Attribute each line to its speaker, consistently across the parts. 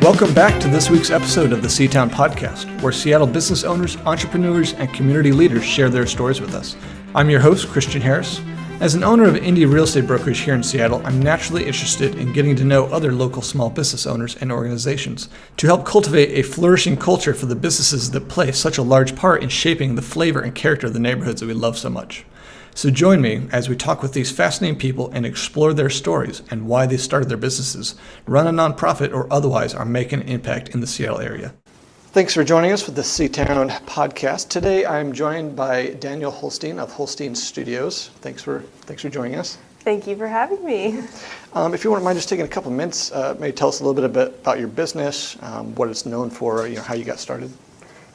Speaker 1: Welcome back to this week's episode of the Seatown Podcast, where Seattle business owners, entrepreneurs, and community leaders share their stories with us. I'm your host, Christian Harris. As an owner of indie real estate brokerage here in Seattle, I'm naturally interested in getting to know other local small business owners and organizations to help cultivate a flourishing culture for the businesses that play such a large part in shaping the flavor and character of the neighborhoods that we love so much. So join me as we talk with these fascinating people and explore their stories and why they started their businesses, run a nonprofit, or otherwise are making an impact in the Seattle area. Thanks for joining us for the Seatown Podcast. Today I'm joined by Danielle Holstein of Holstein Studios. Thanks for joining us.
Speaker 2: Thank you for having me.
Speaker 1: If you wouldn't mind just taking a couple minutes, maybe tell us a little bit about your business, what it's known for, how you got started.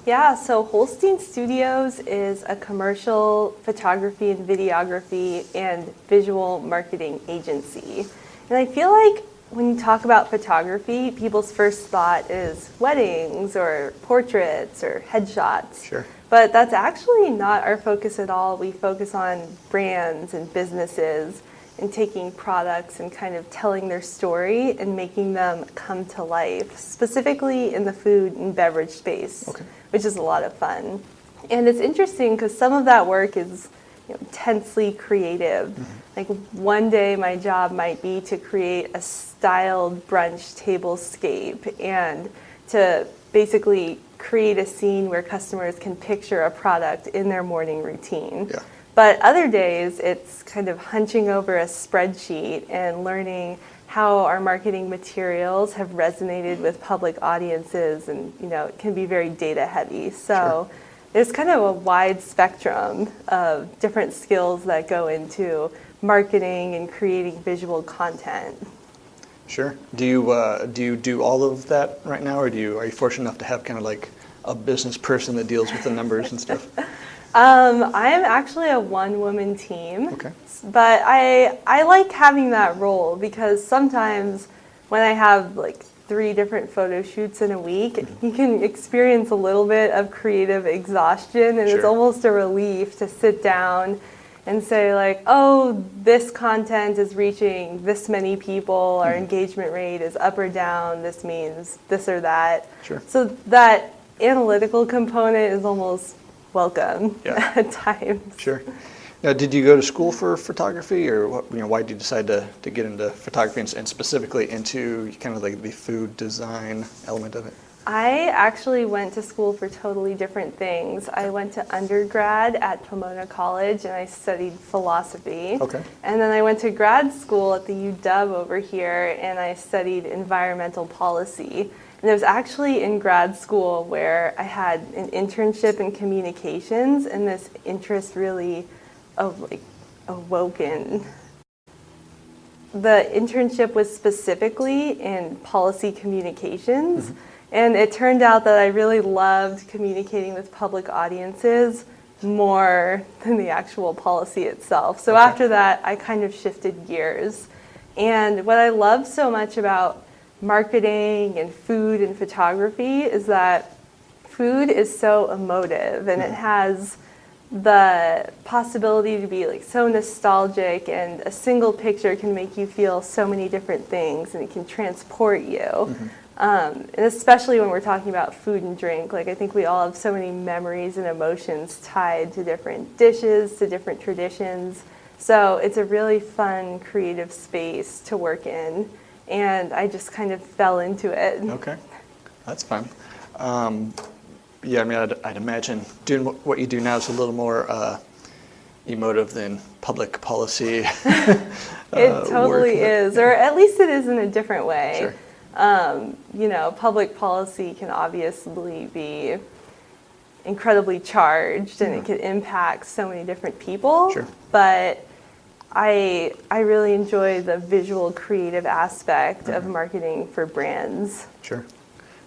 Speaker 2: Yeah, so Holstein Studios is a commercial photography and videography and visual marketing agency. And I feel like when you talk about photography, people's first thought is weddings or portraits or headshots.
Speaker 1: Sure.
Speaker 2: But that's actually not our focus at all. We focus on brands and businesses and taking products and kind of telling their story and making them come to life, specifically in the food and beverage space, which is a lot of fun. And it's interesting because some of that work is intensely creative. Like one day my job might be to create a styled brunch tablescape and to basically create a scene where customers can picture a product in their morning routine.
Speaker 1: Yeah.
Speaker 2: But other days it's kind of hunching over a spreadsheet and learning how our marketing materials have resonated with public audiences, and it can be very data heavy. So there's kind of a wide spectrum of different skills that go into marketing and creating visual content.
Speaker 1: Sure. Do you do all of that right now, or are you fortunate enough to have kind of like a business person that deals with the numbers and stuff?
Speaker 2: I am actually a one-woman team,
Speaker 1: Okay.
Speaker 2: But I like having that role because sometimes when I have like 3 different photo shoots in a week, you can experience a little bit of creative exhaustion, and it's almost a relief to sit down and say like, oh, this content is reaching this many people, our engagement rate is up or down, this means this or that.
Speaker 1: Sure.
Speaker 2: So that analytical component is almost welcome at times.
Speaker 1: Sure. Now, did you go to school for photography, or why did you decide to get into photography and specifically into kind of like the food design element of it?
Speaker 2: I actually went to school for totally different things. I went to undergrad at Pomona College and I studied philosophy.
Speaker 1: Okay.
Speaker 2: And then I went to grad school at the UW over here and I studied environmental policy. And it was actually in grad school where I had an internship in communications, and this interest really awoken. The internship was specifically in policy communications, and it turned out that I really loved communicating with public audiences more than the actual policy itself. So after that, I kind of shifted gears. And what I love so much about marketing and food and photography is that food is so emotive, and it has the possibility to be like so nostalgic, and a single picture can make you feel so many different things and it can transport you. And especially when we're talking about food and drink, like I think we all have so many memories and emotions tied to different dishes, to different traditions. So it's a really fun, creative space to work in. And I just kind of fell into it. Okay,
Speaker 1: that's fun. I'd imagine doing what you do now is a little more emotive than public policy.
Speaker 2: It totally is, or at least it is in a different way.
Speaker 1: Sure.
Speaker 2: Public policy can obviously be incredibly charged, and it can impact so many different people.
Speaker 1: Sure.
Speaker 2: But I really enjoy the visual creative aspect of marketing for brands.
Speaker 1: Sure.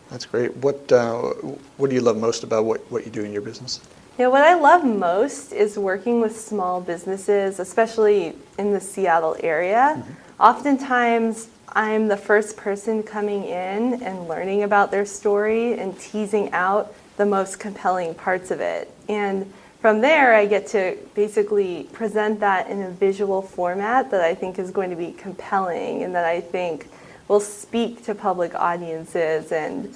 Speaker 1: That's great. What do you love most about what you do in your business?
Speaker 2: What I love most is working with small businesses, especially in the Seattle area. Oftentimes, I'm the first person coming in and learning about their story and teasing out the most compelling parts of it. And from there, I get to basically present that in a visual format that I think is going to be compelling and that I think will speak to public audiences and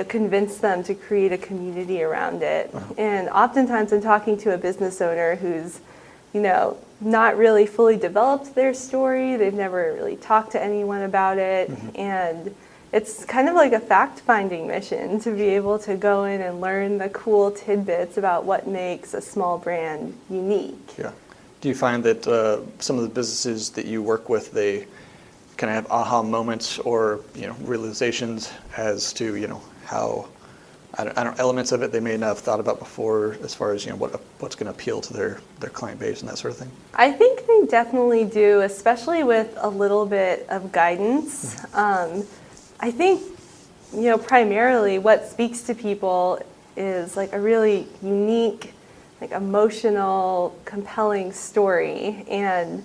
Speaker 2: convince them to create a community around it. And oftentimes I'm talking to a business owner who's not really fully developed their story. They've never really talked to anyone about it. And it's kind of like a fact-finding mission to be able to go in and learn the cool tidbits about what makes a small brand unique.
Speaker 1: Yeah. Do you find that some of the businesses that you work with, they kind of have aha moments or realizations as to how I don't elements of it they may not have thought about before, as far as what's going to appeal to their client base and that sort of thing?
Speaker 2: I think they definitely do, especially with a little bit of guidance. I think primarily what speaks to people is like a really unique, like emotional, compelling story. And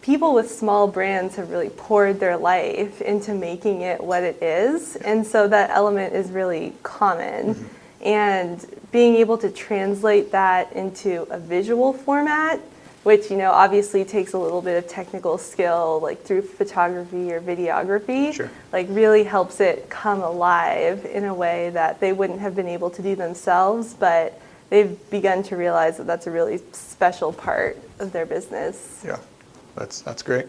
Speaker 2: people with small brands have really poured their life into making it what it is. And so that element is really common. And being able to translate that into a visual format, which obviously takes a little bit of technical skill, like through photography or videography,
Speaker 1: Sure.
Speaker 2: like really helps it come alive in a way that they wouldn't have been able to do themselves, but they've begun to realize that that's a really special part of their business.
Speaker 1: Yeah. That's great.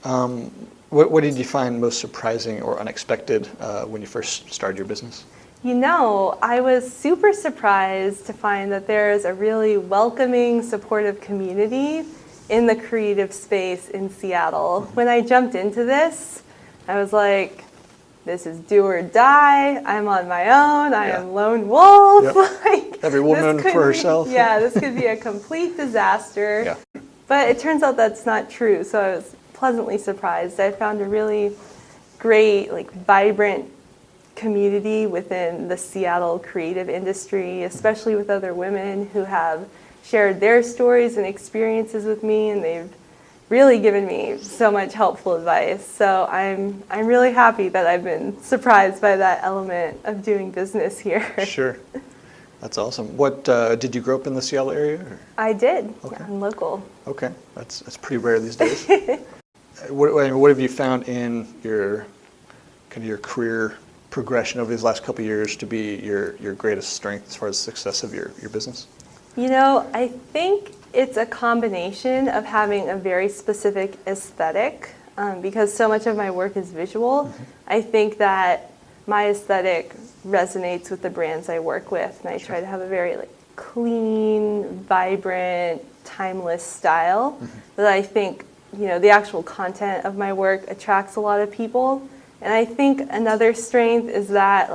Speaker 1: What did you find most surprising or unexpected when you first started your business?
Speaker 2: I was super surprised to find that there's a really welcoming, supportive community in the creative space in Seattle. When I jumped into this, I was like, this is do or die. I'm on my own. I am lone wolf.
Speaker 1: Yep. Every woman for herself.
Speaker 2: This could be a complete disaster.
Speaker 1: Yeah.
Speaker 2: But it turns out that's not true. So I was pleasantly surprised. I found a really great, vibrant community within the Seattle creative industry, especially with other women who have shared their stories and experiences with me, and they've really given me so much helpful advice. So I'm really happy that I've been surprised by that element of doing business here.
Speaker 1: Sure. That's awesome. What did you grow up in the Seattle area? Or?
Speaker 2: I did.
Speaker 1: Okay.
Speaker 2: Yeah, I'm local.
Speaker 1: Okay, that's pretty rare these days. What have you found in your career progression over these last couple of years to be your greatest strength as far as success of your business?
Speaker 2: I think it's a combination of having a very specific aesthetic, because so much of my work is visual. I think that my aesthetic resonates with the brands I work with, and I try to have a very clean, vibrant, timeless style that I think the actual content of my work attracts a lot of people. And I think another strength is that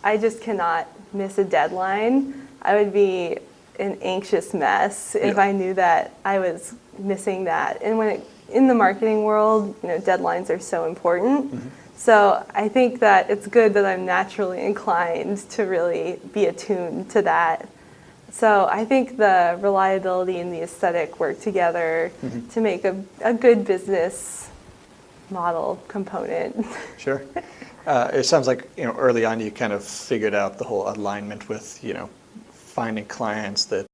Speaker 2: I just cannot miss a deadline. I would be an anxious mess if I knew that I was missing that. And in the marketing world, deadlines are so important. So I think that it's good that I'm naturally inclined to really be attuned to that. So I think the reliability and the aesthetic work together to make a good business model component.
Speaker 1: Sure. It sounds like early on you kind of figured out the whole alignment with finding clients that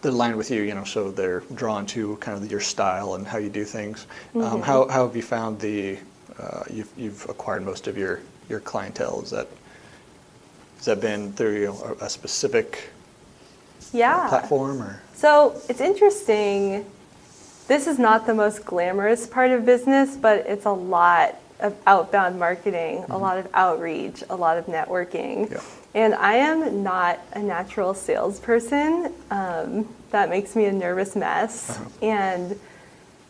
Speaker 1: align with you, so they're drawn to kind of your style and how you do things. How have you found you've acquired most of your clientele? Has that been through a specific platform or?
Speaker 2: So it's interesting. This is not the most glamorous part of business, but it's a lot of outbound marketing, a lot of outreach, a lot of networking.
Speaker 1: Yeah.
Speaker 2: And I am not a natural salesperson. That makes me a nervous mess. And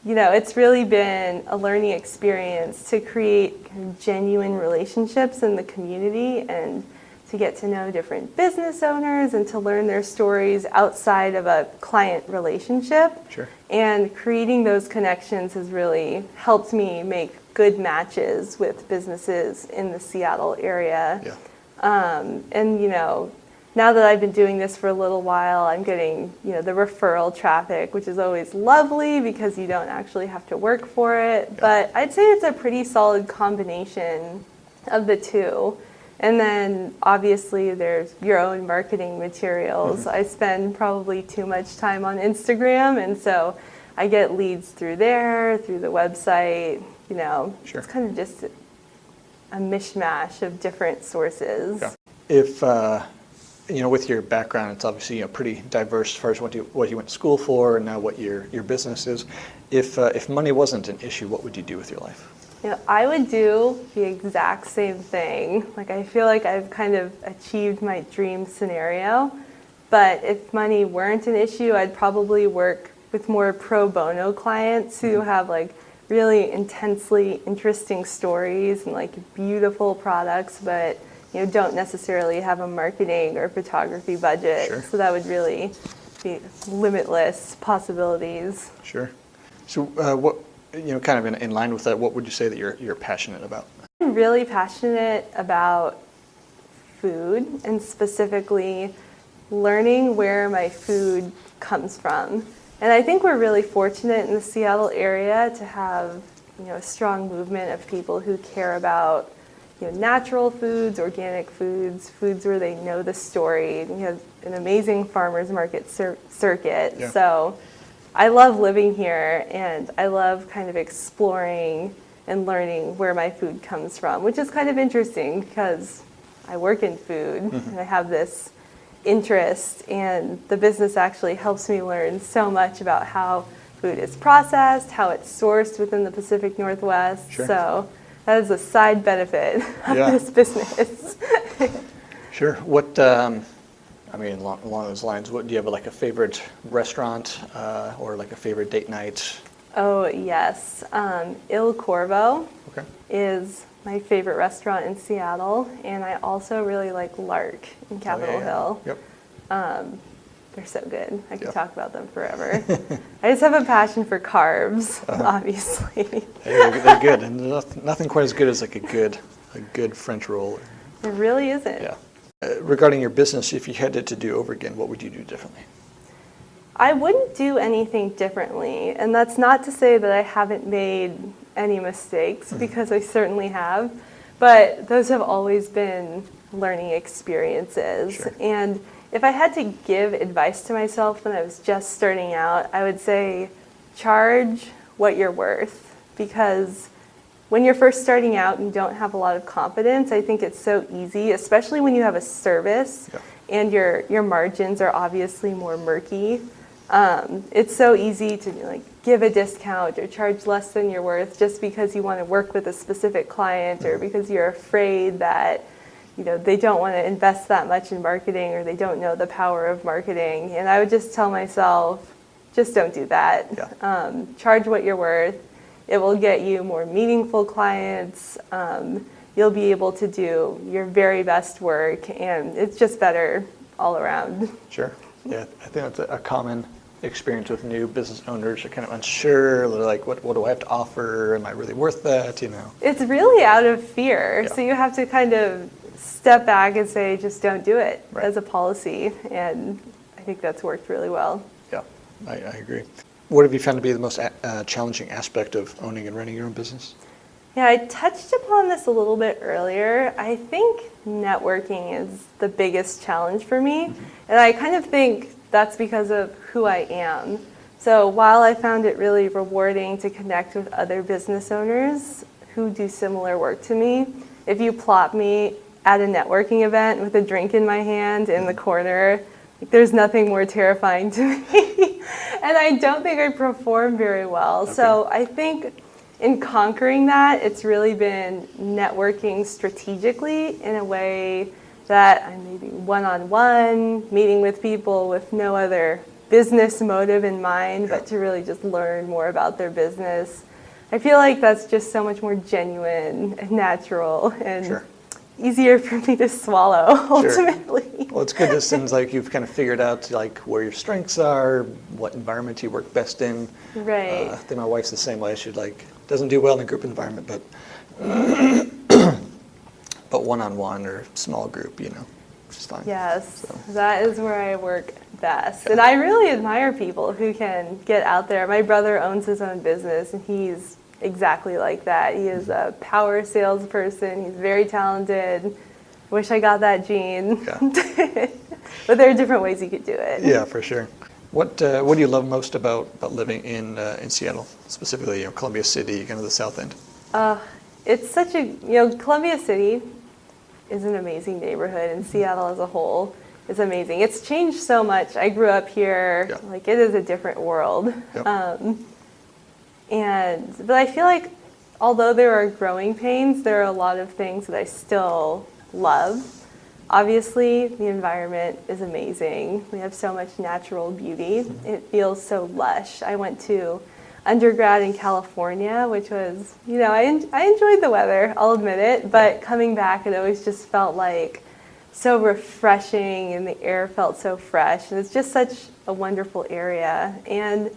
Speaker 2: it's really been a learning experience to create genuine relationships in the community and to get to know different business owners and to learn their stories outside of a client relationship.
Speaker 1: Sure. And
Speaker 2: creating those connections has really helped me make good matches with businesses in the Seattle area.
Speaker 1: Yeah.
Speaker 2: Now that I've been doing this for a little while, I'm getting, the referral traffic, which is always lovely because you don't actually have to work for it. Yeah. But I'd say it's a pretty solid combination of the two. And then obviously there's your own marketing materials. I spend probably too much time on Instagram, and so I get leads through there, through the website,
Speaker 1: Sure.
Speaker 2: It's kind of just a mishmash of different sources.
Speaker 1: Yeah. If, with your background, it's obviously pretty diverse as far as what you went to school for and now what your business is. If money wasn't an issue, what would you do with your life?
Speaker 2: I would do the exact same thing. Like, I feel like I've kind of achieved my dream scenario. But if money weren't an issue, I'd probably work with more pro bono clients who have like really intensely interesting stories and like beautiful products, but don't necessarily have a marketing or photography budget.
Speaker 1: Sure.
Speaker 2: So that would really be limitless possibilities.
Speaker 1: Sure. So what, kind of in line with that, what would you say that you're passionate about?
Speaker 2: I'm really passionate about food, and specifically learning where my food comes from. And I think we're really fortunate in the Seattle area to have a strong movement of people who care about natural foods, organic foods, foods where they know the story. We have an amazing farmers market circuit.
Speaker 1: Yeah.
Speaker 2: So I love living here, and I love kind of exploring and learning where my food comes from, which is kind of interesting because I work in food and I have this interest, and the business actually helps me learn so much about how food is processed, how it's sourced within the Pacific Northwest.
Speaker 1: Sure.
Speaker 2: So that is a side benefit of this business.
Speaker 1: Sure. What, along those lines, what do you have like a favorite restaurant or like a favorite date night?
Speaker 2: Oh, yes. Il Corvo
Speaker 1: Okay.
Speaker 2: is my favorite restaurant in Seattle, and I also really like Lark in Capitol Hill.
Speaker 1: Yep.
Speaker 2: They're so good. I could
Speaker 1: Yep.
Speaker 2: talk about them forever. I just have a passion for carbs, obviously.
Speaker 1: They're good, and nothing quite as good as like a good French roll.
Speaker 2: It really isn't.
Speaker 1: Yeah. Regarding your business, if you had it to do over again, what would you do differently?
Speaker 2: I wouldn't do anything differently, and that's not to say that I haven't made any mistakes, because I certainly have, but those have always been learning experiences.
Speaker 1: Sure.
Speaker 2: And if I had to give advice to myself when I was just starting out, I would say charge what you're worth, because when you're first starting out and you don't have a lot of confidence, I think it's so easy, especially when you have a service and your margins are obviously more murky. It's so easy to give a discount or charge less than you're worth just because you want to work with a specific client, or because you're afraid that they don't want to invest that much in marketing, or they don't know the power of marketing. And I would just tell myself, just don't do that.
Speaker 1: Yeah.
Speaker 2: Charge what you're worth. It will get you more meaningful clients. You'll be able to do your very best work, and it's just better all around.
Speaker 1: Sure. Yeah, I think that's a common experience with new business owners. They're kind of unsure. They're like, what do I have to offer? Am I really worth that?
Speaker 2: It's really out of fear.
Speaker 1: Yeah.
Speaker 2: So you have to kind of step back and say, just don't do it as a policy. And I think that's worked really well.
Speaker 1: Yeah, I agree. What have you found to be the most challenging aspect of owning and running your own business?
Speaker 2: Yeah, I touched upon this a little bit earlier. I think networking is the biggest challenge for me. And I kind of think that's because of who I am. So while I found it really rewarding to connect with other business owners who do similar work to me, if you plop me at a networking event with a drink in my hand in the corner, there's nothing more terrifying to me. And I don't think I perform very well.
Speaker 1: Okay.
Speaker 2: So I think in conquering that, it's really been networking strategically in a way that I'm maybe one-on-one, meeting with people with no other business motive in mind, but to really just learn more about their business. I feel like that's just so much more genuine and natural and easier for me to swallow, ultimately.
Speaker 1: Well, it's good. It seems like you've kind of figured out where your strengths are, what environment you work best in.
Speaker 2: Right.
Speaker 1: I think my wife's the same way. She doesn't do well in a group environment, but but one-on-one or small group, which is fine.
Speaker 2: Yes, that is where I work best. And I really admire people who can get out there. My brother owns his own business, and he's exactly like that. He is a power salesperson. He's very talented. Wish I got that gene.
Speaker 1: Yeah.
Speaker 2: But there are different ways you could do it.
Speaker 1: Yeah, for sure. What do you love most about living in Seattle, specifically Columbia City, kind of the South End?
Speaker 2: It's such a, Columbia City is an amazing neighborhood, and Seattle as a whole is amazing. It's changed so much. I grew up here, it is a different world. But I feel like although there are growing pains, there are a lot of things that I still love. Obviously, the environment is amazing. We have so much natural beauty. It feels so lush. I went to undergrad in California, which was, I enjoyed the weather, I'll admit it, but coming back, it always just felt like so refreshing, and the air felt so fresh, and it's just such a wonderful area. And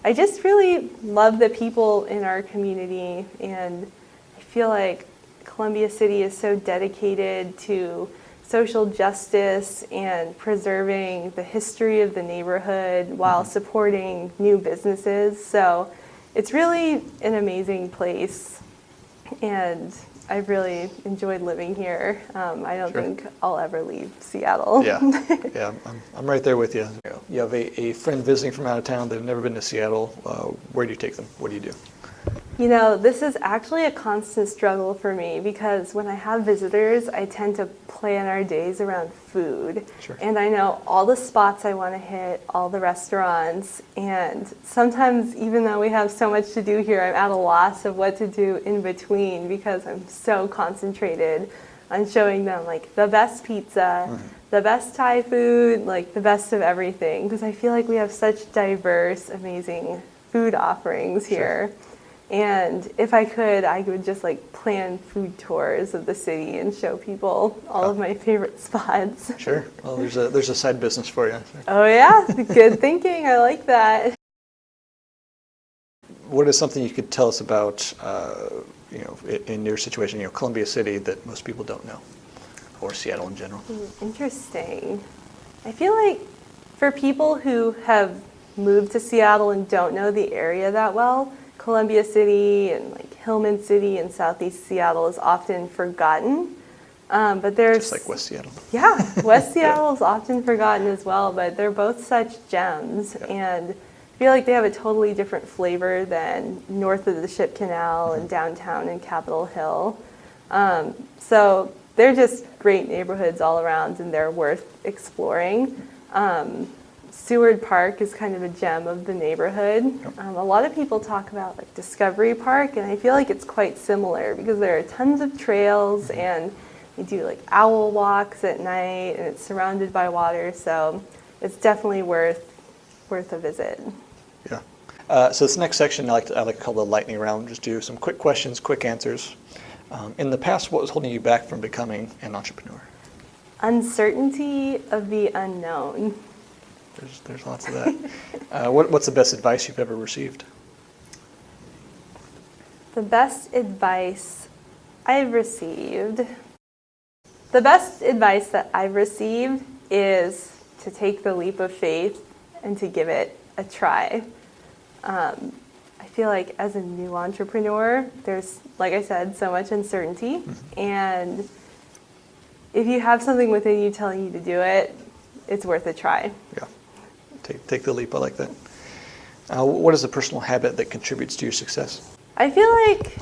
Speaker 2: I just really love the people in our community, and I feel like Columbia City is so dedicated to social justice and preserving the history of the neighborhood while supporting new businesses. So it's really an amazing place, and I've really enjoyed living here. I don't think I'll ever leave Seattle.
Speaker 1: Yeah, I'm right there with you. You have a friend visiting from out of town. They've never been to Seattle. Where do you take them? What do you do?
Speaker 2: This is actually a constant struggle for me, because when I have visitors, I tend to plan our days around food. And I know all the spots I want to hit, all the restaurants, and sometimes even though we have so much to do here, I'm at a loss of what to do in between, because I'm so concentrated on showing them the best pizza, the best Thai food, the best of everything, because I feel like we have such diverse, amazing food offerings here. And if I could, I would just plan food tours of the city and show people all of my favorite spots.
Speaker 1: Sure. Well, there's a side business for you.
Speaker 2: Oh yeah, good thinking. I like that.
Speaker 1: What is something you could tell us about, in your situation, Columbia City, that most people don't know, or Seattle in general?
Speaker 2: Interesting. I feel like for people who have moved to Seattle and don't know the area that well, Columbia City and Hillman City in Southeast Seattle is often forgotten. But there's
Speaker 1: just like West Seattle.
Speaker 2: Yeah, West Seattle is often forgotten as well, but they're both such gems, and I feel like they have a totally different flavor than north of the Ship Canal and downtown and Capitol Hill. So they're just great neighborhoods all around, and they're worth exploring. Seward Park is kind of a gem of the neighborhood. A lot of people talk about Discovery Park, and I feel like it's quite similar, because there are tons of trails, and we do owl walks at night, and it's surrounded by water, so it's definitely worth a visit.
Speaker 1: Yeah. So this next section I like to call the lightning round. Just do some quick questions, quick answers. In the past, what was holding you back from becoming an entrepreneur?
Speaker 2: Uncertainty of the unknown.
Speaker 1: There's lots of that. What's the best advice you've ever received?
Speaker 2: The best advice I've received. The best advice that I've received is to take the leap of faith and to give it a try. I feel like as a new entrepreneur, there's, like I said, so much uncertainty. And if you have something within you telling you to do it, it's worth a try.
Speaker 1: Yeah. Take the leap. I like that. What is a personal habit that contributes to your success?
Speaker 2: I feel like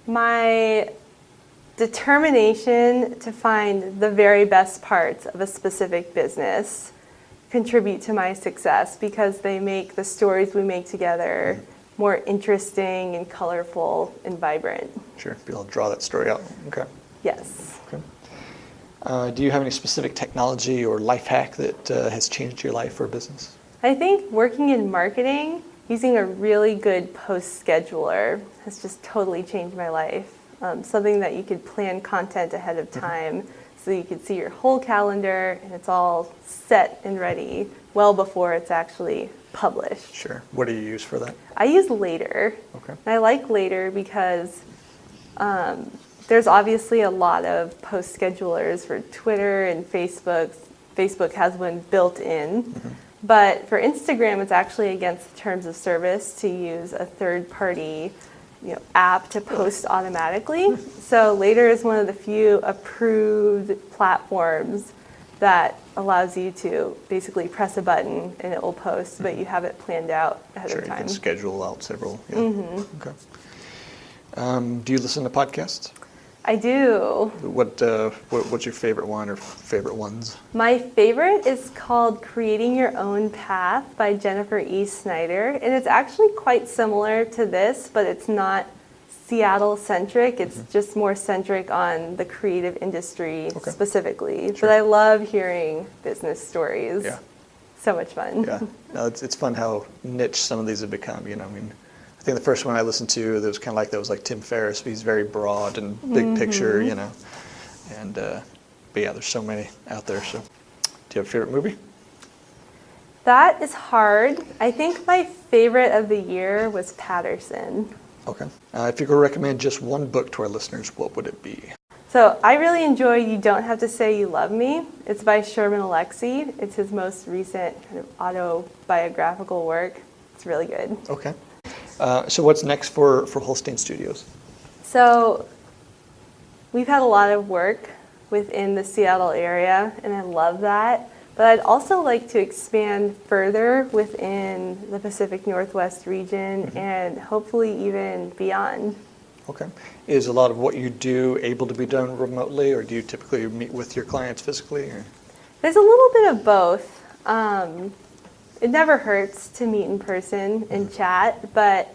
Speaker 2: my determination to find the very best parts of a specific business contribute to my success, because they make the stories we make together more interesting and colorful and vibrant.
Speaker 1: Sure. Be able to draw that story out. Okay.
Speaker 2: Yes.
Speaker 1: Okay. Do you have any specific technology or life hack that has changed your life or business?
Speaker 2: I think working in marketing, using a really good post scheduler has just totally changed my life. Something that you could plan content ahead of time, so you could see your whole calendar and it's all set and ready well before it's actually published.
Speaker 1: Sure. What do you use for that?
Speaker 2: I use Later.
Speaker 1: Okay.
Speaker 2: And I like Later because there's obviously a lot of post schedulers for Twitter and Facebook. Facebook has one built in. But for Instagram, it's actually against the terms of service to use a third-party app to post automatically. So Later is one of the few approved platforms that allows you to basically press a button and it will post, but you have it planned out ahead
Speaker 1: Sure,
Speaker 2: of
Speaker 1: you
Speaker 2: time.
Speaker 1: can schedule out several. Yeah. Okay. Do you listen to podcasts?
Speaker 2: I do.
Speaker 1: What's your favorite one or favorite ones?
Speaker 2: My favorite is called Creating Your Own Path by Jennifer E. Snyder, and it's actually quite similar to this, but it's not Seattle-centric. It's just more centric on the creative industry specifically.
Speaker 1: Sure.
Speaker 2: But I love hearing business stories.
Speaker 1: Yeah.
Speaker 2: So much fun.
Speaker 1: Yeah. No, it's fun how niche some of these have become. I mean, I think the first one I listened to, that was like Tim Ferriss. He's very broad and big picture, And but yeah, there's so many out there. So, do you have a favorite movie?
Speaker 2: That is hard. I think my favorite of the year was Patterson.
Speaker 1: Okay. If you could recommend just one book to our listeners, what would it be?
Speaker 2: So I really enjoy You Don't Have to Say You Love Me. It's by Sherman Alexie. It's his most recent kind of autobiographical work. It's really good.
Speaker 1: Okay. So what's next for Holstein Studios?
Speaker 2: So we've had a lot of work within the Seattle area, and I love that. But I'd also like to expand further within the Pacific Northwest region and hopefully even beyond.
Speaker 1: Okay. Is a lot of what you do able to be done remotely, or do you typically meet with your clients physically? Or?
Speaker 2: There's a little bit of both. It never hurts to meet in person and chat, but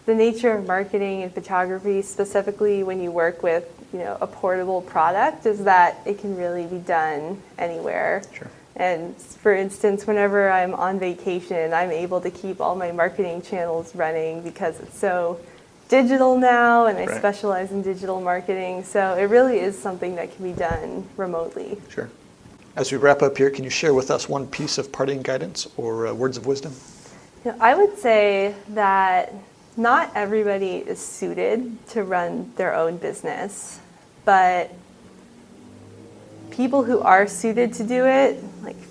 Speaker 2: the nature of marketing and photography, specifically when you work with a portable product, is that it can really be done anywhere.
Speaker 1: Sure.
Speaker 2: And for instance, whenever I'm on vacation, I'm able to keep all my marketing channels running because it's so digital now, and I specialize in digital marketing. So it really is something that can be done remotely.
Speaker 1: Sure. As we wrap up here, can you share with us one piece of parting guidance or words of wisdom?
Speaker 2: I would say that not everybody is suited to run their own business, but people who are suited to do it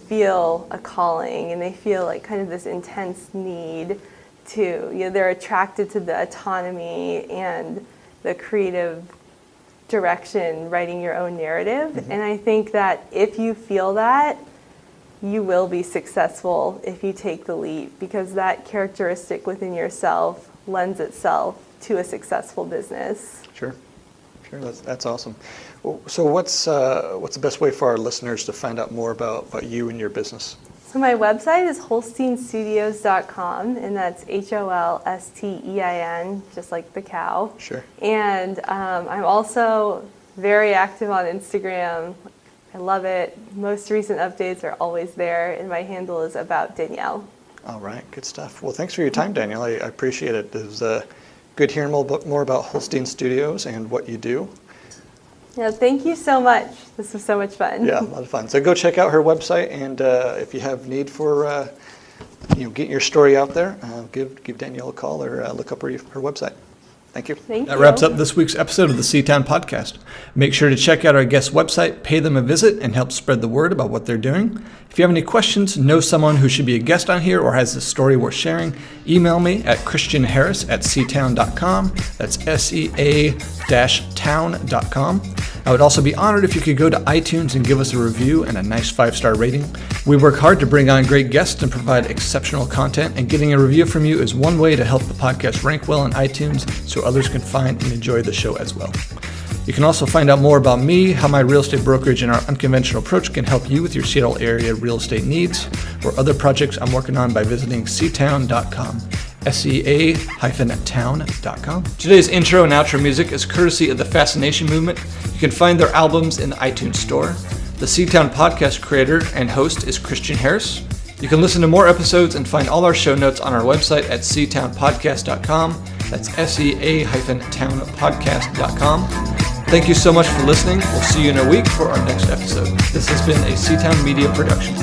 Speaker 2: feel a calling, and they feel kind of this intense need to, they're attracted to the autonomy and the creative direction, writing your own narrative. And I think that if you feel that, you will be successful if you take the leap, because that characteristic within yourself lends itself to a successful business.
Speaker 1: Sure. That's awesome. So what's the best way for our listeners to find out more about you and your business?
Speaker 2: So my website is holsteinstudios.com, and that's HOLSTEIN, just like the cow.
Speaker 1: Sure.
Speaker 2: And I'm also very active on Instagram. I love it. Most recent updates are always there, and my handle is About Danielle.
Speaker 1: All right, good stuff. Well, thanks for your time, Danielle. I appreciate it. It was good hearing more about Holstein Studios and what you do.
Speaker 2: Yeah, thank you so much. This was so much fun.
Speaker 1: Yeah, a lot of fun. So go check out her website, and if you have need for getting your story out there, give Danielle a call or look up her website. Thank you.
Speaker 2: That
Speaker 1: wraps up this week's episode of the C-Town Podcast. Make sure to check out our guest website, pay them a visit, and help spread the word about what they're doing. If you have any questions, know someone who should be a guest on here, or has a story worth sharing, email me at christianharris@ctown.com. That's sea-town.com. I would also be honored if you could go to iTunes and give us a review and a nice 5-star rating. We work hard to bring on great guests and provide exceptional content, and getting a review from you is one way to help the podcast rank well on iTunes so others can find and enjoy the show as well. You can also find out more about me, how my real estate brokerage and our unconventional approach can help you with your Seattle area real estate needs, or other projects I'm working on by visiting ctown.com. SEA-town.com. Today's intro and outro music is courtesy of the Fascination Movement. You can find their albums in the iTunes store. The C-Town podcast creator and host is Christian Harris. You can listen to more episodes and find all our show notes on our website at ctownpodcast.com. That's SEA-townpodcast.com. Thank you so much for listening. We'll see you in a week for our next episode. This has been a C-Town Media production.